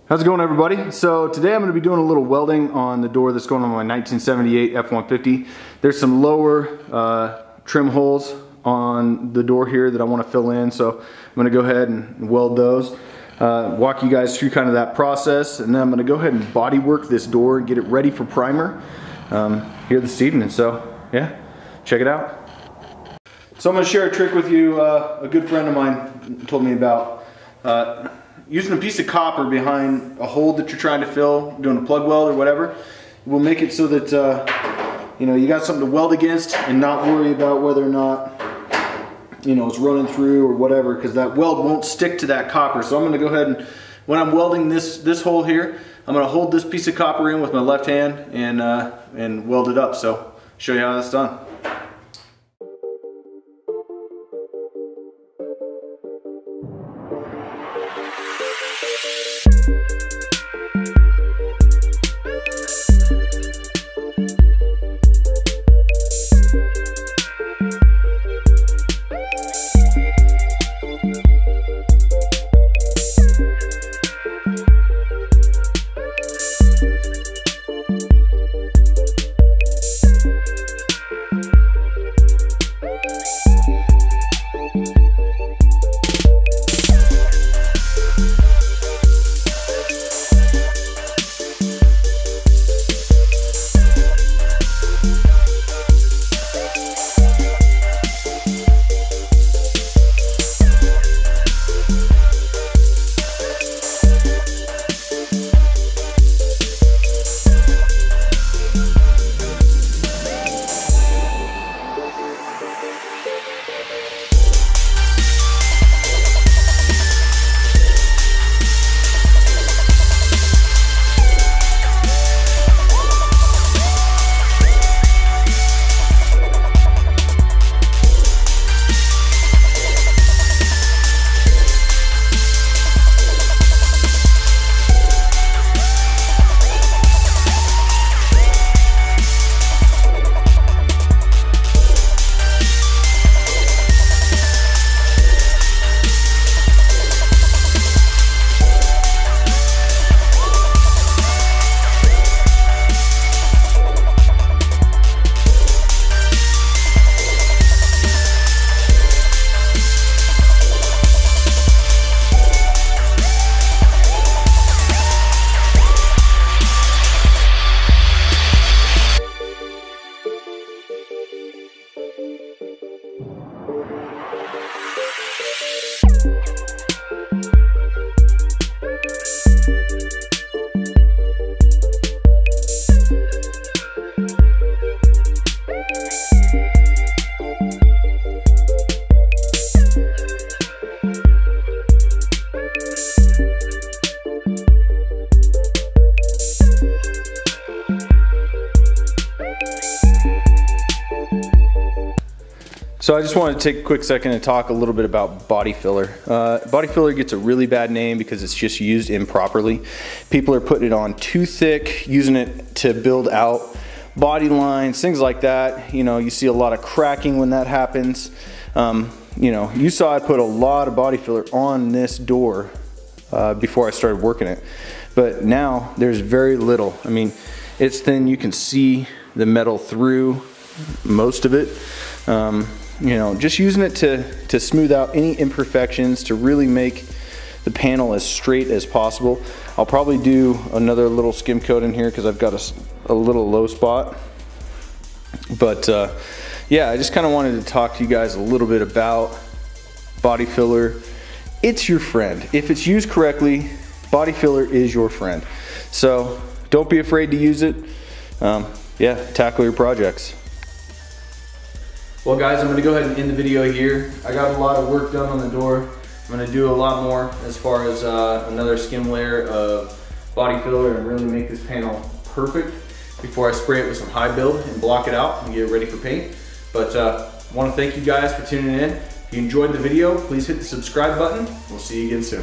How's it going, everybody? So today I'm going to be doing a little welding on the door that's going on my 1978 F150. There's some lower trim holes on the door here that I want to fill in, so I'm going to go ahead and weld those. Walk you guys through kind of that process, and then I'm going to go ahead and body work this door and get it ready for primer here this evening. So yeah, check it out. So I'm going to share a trick with you a good friend of mine told me about. Using a piece of copper behind a hole that you're trying to fill, doing a plug weld or whatever, will make it so that you got something to weld against and not worry about whether or not it's running through or whatever, because that weld won't stick to that copper. So I'm going to go ahead and, when I'm welding this hole here, I'm going to hold this piece of copper in with my left hand and weld it up. So show you how that's done. So I just wanted to take a quick second and talk a little bit about body filler. Body filler gets a really bad name because it's just used improperly. People are putting it on too thick, using it to build out body lines, things like that. You see a lot of cracking when that happens. You saw I put a lot of body filler on this door before I started working it. But now there's very little. I mean, it's thin, you can see the metal through most of it. Just using it to smooth out any imperfections, to really make the panel as straight as possible. I'll probably do another little skim coat in here because I've got a little low spot. But yeah, I just kind of wanted to talk to you guys a little bit about body filler. It's your friend. If it's used correctly, body filler is your friend. So don't be afraid to use it. Yeah, tackle your projects. Well guys, I'm going to go ahead and end the video here. I got a lot of work done on the door. I'm going to do a lot more as far as another skim layer of body filler and really make this panel perfect before I spray it with some high build and block it out and get it ready for paint. But I want to thank you guys for tuning in. If you enjoyed the video, please hit the subscribe button. We'll see you again soon.